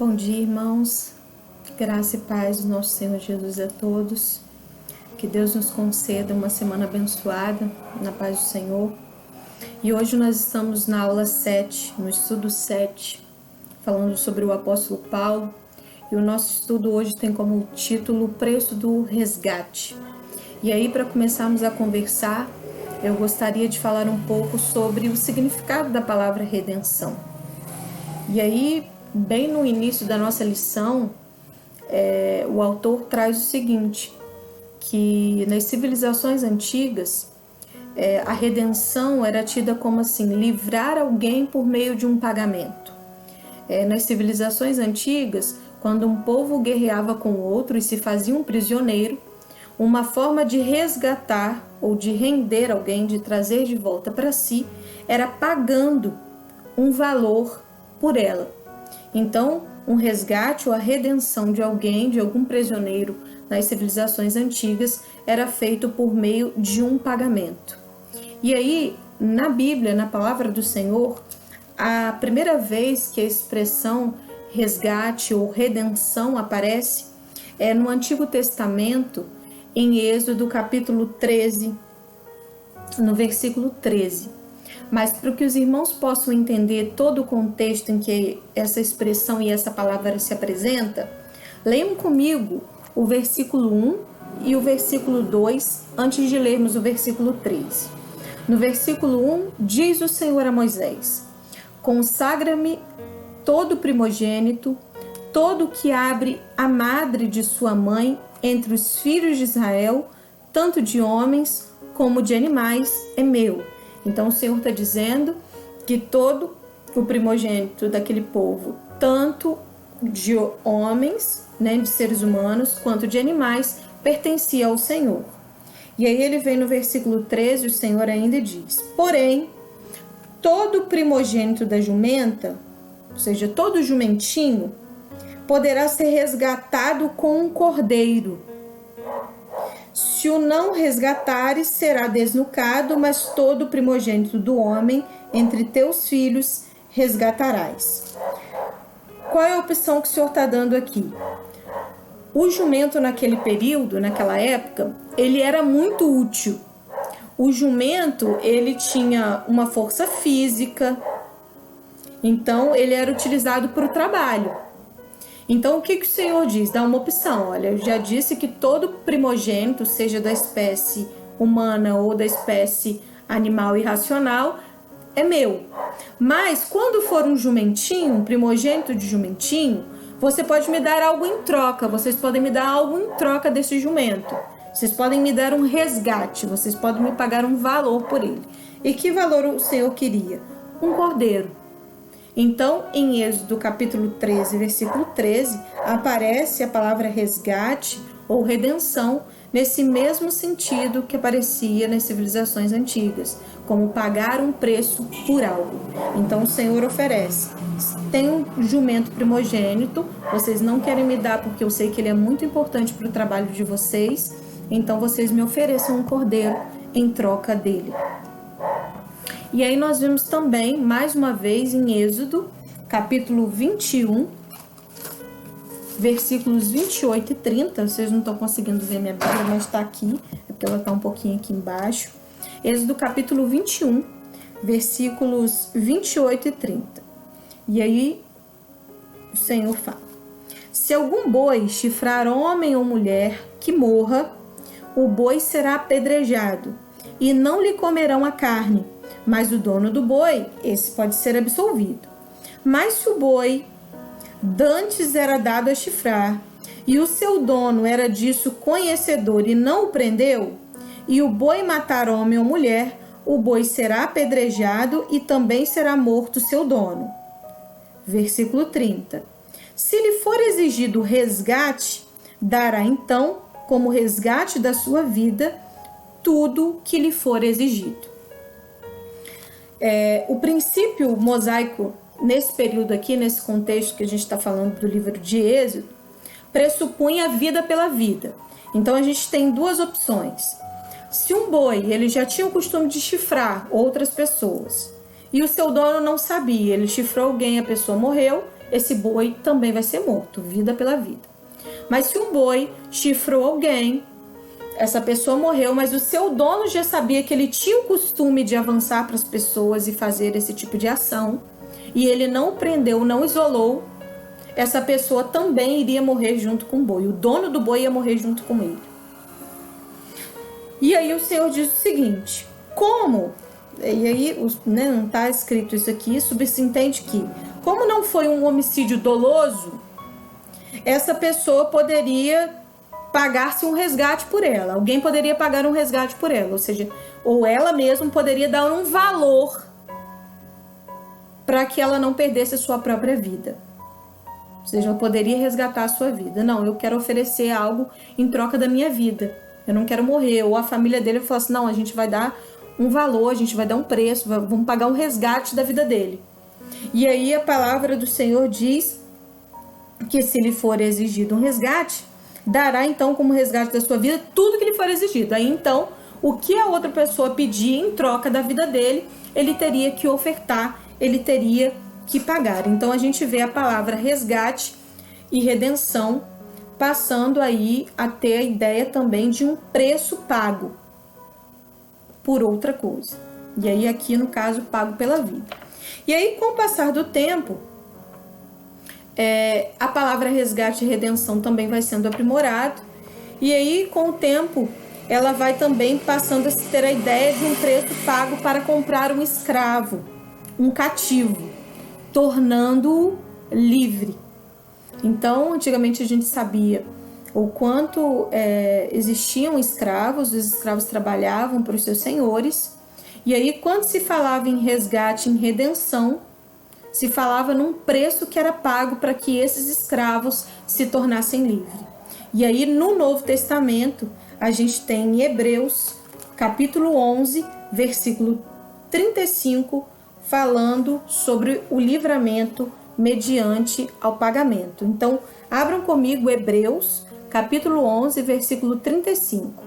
Bom dia, irmãos. Graça e paz do nosso Senhor Jesus a todos. Que Deus nos conceda uma semana abençoada na paz do Senhor. E hoje nós estamos na aula 7, no estudo 7, falando sobre o apóstolo Paulo. E o nosso estudo hoje tem como título o preço do resgate. E aí, para começarmos a conversar, eu gostaria de falar um pouco sobre o significado da palavra redenção. E aí, bem no início da nossa lição, o autor traz o seguinte, que nas civilizações antigas, a redenção era tida como assim, livrar alguém por meio de um pagamento. Nas civilizações antigas, quando um povo guerreava com o outro e se fazia um prisioneiro, uma forma de resgatar ou de render alguém, de trazer de volta para si, era pagando um valor por ela. Então, um resgate ou a redenção de alguém, de algum prisioneiro nas civilizações antigas, era feito por meio de um pagamento. E aí, na Bíblia, na palavra do Senhor, a primeira vez que a expressão resgate ou redenção aparece é no Antigo Testamento, em Êxodo capítulo 13, no versículo 13. Mas para que os irmãos possam entender todo o contexto em que essa expressão e essa palavra se apresenta, leiam comigo o versículo 1 e o versículo 2 antes de lermos o versículo 13. No versículo 1, diz o Senhor a Moisés: consagra-me todo primogênito, todo que abre a madre de sua mãe entre os filhos de Israel, tanto de homens como de animais, é meu. Então o Senhor está dizendo que todo o primogênito daquele povo, tanto de homens, de seres humanos, quanto de animais, pertencia ao Senhor. E aí ele vem no versículo 13, o Senhor ainda diz: porém, todo primogênito da jumenta, ou seja, todo jumentinho, poderá ser resgatado com um cordeiro. Se o não resgatares, será desnucado, mas todo primogênito do homem entre teus filhos resgatarás. Qual é a opção que o Senhor está dando aqui? O jumento naquele período, naquela época, ele era muito útil. O jumento, ele tinha uma força física, então ele era utilizado para o trabalho. Então, o que o Senhor diz? Dá uma opção. Olha, eu já disse que todo primogênito, seja da espécie humana ou da espécie animal irracional, é meu. Mas, quando for um jumentinho, um primogênito de jumentinho, você pode me dar algo em troca. Vocês podem me dar algo em troca desse jumento. Vocês podem me dar um resgate. Vocês podem me pagar um valor por ele. E que valor o Senhor queria? Um cordeiro. Então, em Êxodo capítulo 13, versículo 13, aparece a palavra resgate ou redenção nesse mesmo sentido que aparecia nas civilizações antigas, como pagar um preço por algo. Então, o Senhor oferece: tem um jumento primogênito, vocês não querem me dar porque eu sei que ele é muito importante para o trabalho de vocês, então vocês me ofereçam um cordeiro em troca dele. E aí nós vemos também, mais uma vez, em Êxodo, capítulo 21, versículos 28 e 30. Vocês não estão conseguindo ver minha Bíblia, mas está aqui, é porque ela está um pouquinho aqui embaixo. Êxodo, capítulo 21, versículos 28 e 30. E aí, o Senhor fala: se algum boi chifrar homem ou mulher que morra, o boi será apedrejado, e não lhe comerão a carne. Mas o dono do boi, esse pode ser absolvido. Mas se o boi dantes era dado a chifrar, e o seu dono era disso conhecedor e não o prendeu, e o boi matar homem ou mulher, o boi será apedrejado e também será morto seu dono. Versículo 30. Se lhe for exigido resgate, dará então, como resgate da sua vida, tudo que lhe for exigido. O princípio mosaico, nesse período aqui, nesse contexto que a gente está falando do livro de Êxodo, pressupunha a vida pela vida. Então, a gente tem duas opções. Se um boi ele já tinha o costume de chifrar outras pessoas e o seu dono não sabia, ele chifrou alguém, a pessoa morreu, esse boi também vai ser morto, vida pela vida. Mas se um boi chifrou alguém, essa pessoa morreu, mas o seu dono já sabia que ele tinha o costume de avançar para as pessoas e fazer esse tipo de ação, e ele não o prendeu, não isolou, essa pessoa também iria morrer junto com o boi. O dono do boi ia morrer junto com ele. E aí o Senhor diz o seguinte: como? E aí não está escrito isso aqui, subentende que, como não foi um homicídio doloso, essa pessoa poderia pagar-se um resgate por ela. Alguém poderia pagar um resgate por ela, ou seja, ou ela mesma poderia dar um valor para que ela não perdesse a sua própria vida. Ou seja, ela poderia resgatar a sua vida. Não, eu quero oferecer algo em troca da minha vida. Eu não quero morrer. Ou a família dele fala assim: não, a gente vai dar um valor, a gente vai dar um preço, vamos pagar um resgate da vida dele. E aí a palavra do Senhor diz que se lhe for exigido um resgate, dará então como resgate da sua vida tudo que lhe for exigido. Aí então, o que a outra pessoa pedir em troca da vida dele, ele teria que ofertar, ele teria que pagar. Então a gente vê a palavra resgate e redenção passando aí a ter a ideia também de um preço pago por outra coisa. E aí aqui no caso pago pela vida. E aí com o passar do tempo, a palavra resgate e redenção também vai sendo aprimorado. E aí com o tempo ela vai também passando a ter a ideia de um preço pago para comprar um escravo, um cativo, tornando-o livre. Então, antigamente a gente sabia o quanto existiam escravos, os escravos trabalhavam para os seus senhores, e aí quando se falava em resgate, em redenção, se falava num preço que era pago para que esses escravos se tornassem livres. E aí no Novo Testamento, a gente tem em Hebreus, capítulo 11, versículo 35, falando sobre o livramento mediante ao pagamento. Então, abram comigo Hebreus, capítulo 11, versículo 35.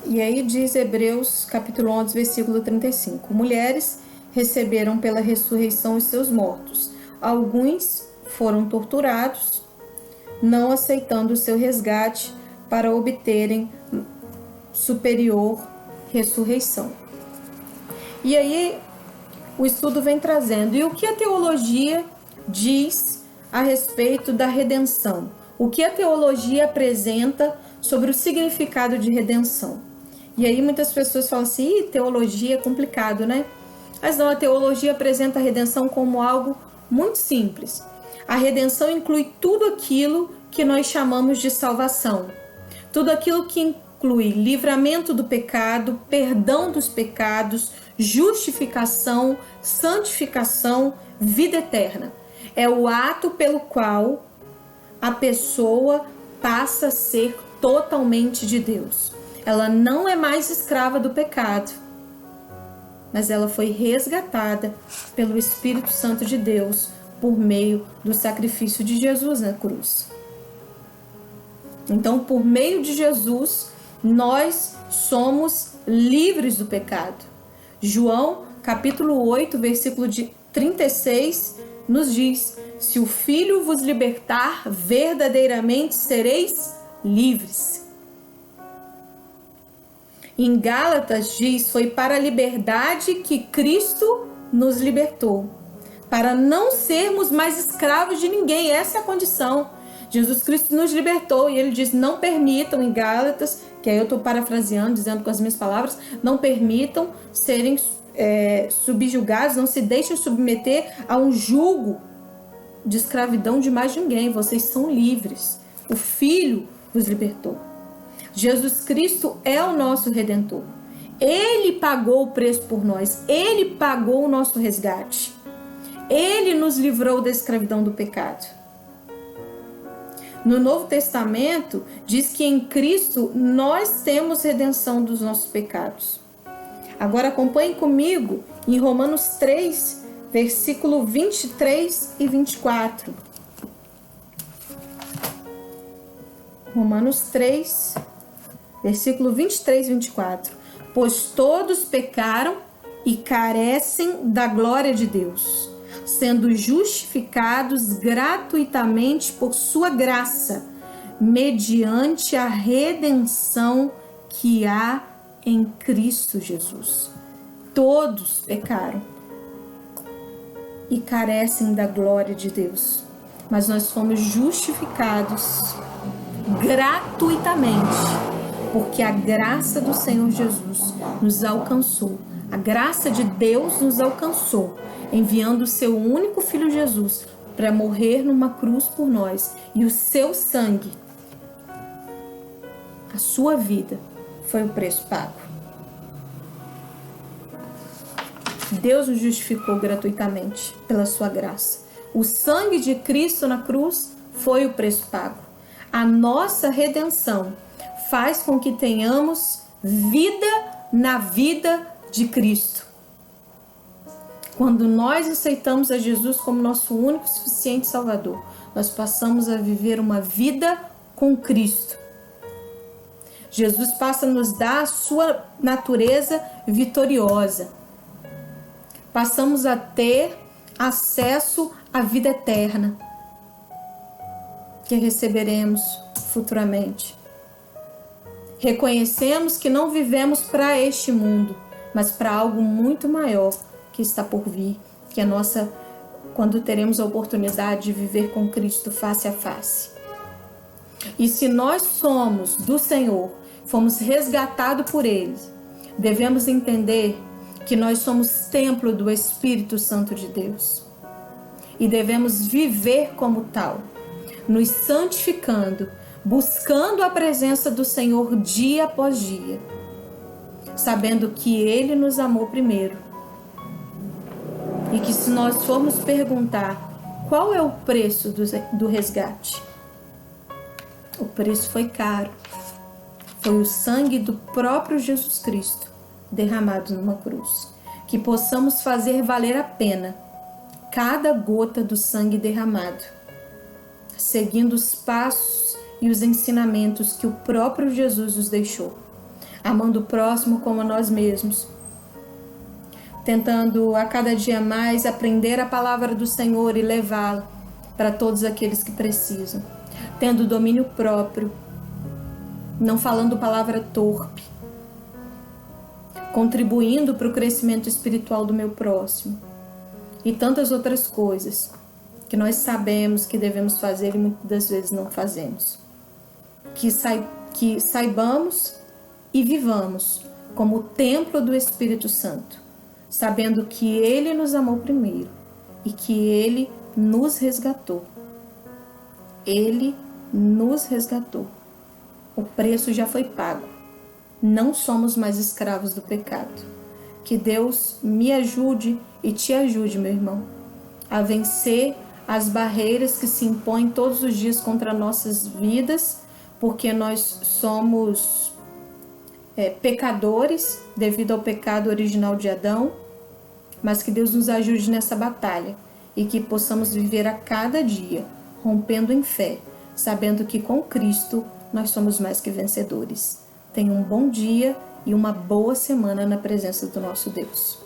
E aí diz Hebreus, capítulo 11, versículo 35. Mulheres receberam pela ressurreição os seus mortos. Alguns foram torturados, não aceitando o seu resgate para obterem superior ressurreição. E aí o estudo vem trazendo. E o que a teologia diz a respeito da redenção? O que a teologia apresenta sobre o significado de redenção? E aí muitas pessoas falam assim: teologia é complicado, né? Mas não, a teologia apresenta a redenção como algo muito simples. A redenção inclui tudo aquilo que nós chamamos de salvação. Tudo aquilo que inclui livramento do pecado, perdão dos pecados, justificação, santificação, vida eterna. É o ato pelo qual a pessoa passa a ser totalmente de Deus. Ela não é mais escrava do pecado, mas ela foi resgatada pelo Espírito Santo de Deus por meio do sacrifício de Jesus na cruz. Então, por meio de Jesus, nós somos livres do pecado. João, capítulo 8, versículo 36, nos diz: se o Filho vos libertar, verdadeiramente sereis livres. Em Gálatas diz: foi para a liberdade que Cristo nos libertou, para não sermos mais escravos de ninguém. Essa é a condição. Jesus Cristo nos libertou e ele diz: não permitam, em Gálatas, que aí eu estou parafraseando, dizendo com as minhas palavras, não permitam serem subjugados, não se deixem submeter a um jugo de escravidão de mais ninguém. Vocês são livres. O Filho vos libertou. Jesus Cristo é o nosso Redentor. Ele pagou o preço por nós. Ele pagou o nosso resgate. Ele nos livrou da escravidão do pecado. No Novo Testamento, diz que em Cristo nós temos redenção dos nossos pecados. Agora acompanhe comigo em Romanos 3, versículo 23 e 24. Romanos 3, versículo 23 e 24. Pois todos pecaram e carecem da glória de Deus. sendo justificados gratuitamente por sua graça, mediante a redenção que há em Cristo Jesus. Todos pecaram e carecem da glória de Deus, mas nós fomos justificados gratuitamente, porque a graça do Senhor Jesus nos alcançou. A graça de Deus nos alcançou, enviando o seu único Filho Jesus para morrer numa cruz por nós, e o seu sangue, a sua vida, foi o preço pago. Deus nos justificou gratuitamente pela sua graça. O sangue de Cristo na cruz foi o preço pago. A nossa redenção faz com que tenhamos vida na vida de Cristo. Quando nós aceitamos a Jesus como nosso único e suficiente Salvador, nós passamos a viver uma vida com Cristo. Jesus passa a nos dar a sua natureza vitoriosa. Passamos a ter acesso à vida eterna, que receberemos futuramente. Reconhecemos que não vivemos para este mundo, mas para algo muito maior que está por vir, que é quando teremos a oportunidade de viver com Cristo face a face. E se nós somos do Senhor, fomos resgatados por Ele, devemos entender que nós somos templo do Espírito Santo de Deus e devemos viver como tal, nos santificando, buscando a presença do Senhor dia após dia, sabendo que Ele nos amou primeiro e que se nós formos perguntar qual é o preço do resgate, o preço foi caro, foi o sangue do próprio Jesus Cristo derramado numa cruz. Que possamos fazer valer a pena cada gota do sangue derramado, seguindo os passos e os ensinamentos que o próprio Jesus nos deixou, amando o próximo como a nós mesmos, tentando a cada dia mais aprender a palavra do Senhor e levá-la para todos aqueles que precisam, tendo domínio próprio, não falando palavra torpe, contribuindo para o crescimento espiritual do meu próximo e tantas outras coisas que nós sabemos que devemos fazer e muitas das vezes não fazemos. Que saibamos e vivamos como templo do Espírito Santo, sabendo que Ele nos amou primeiro e que Ele nos resgatou. Ele nos resgatou. O preço já foi pago. Não somos mais escravos do pecado. Que Deus me ajude e te ajude, meu irmão, a vencer as barreiras que se impõem todos os dias contra nossas vidas, porque nós somos pecadores devido ao pecado original de Adão, mas que Deus nos ajude nessa batalha e que possamos viver a cada dia rompendo em fé, sabendo que com Cristo nós somos mais que vencedores. Tenha um bom dia e uma boa semana na presença do nosso Deus.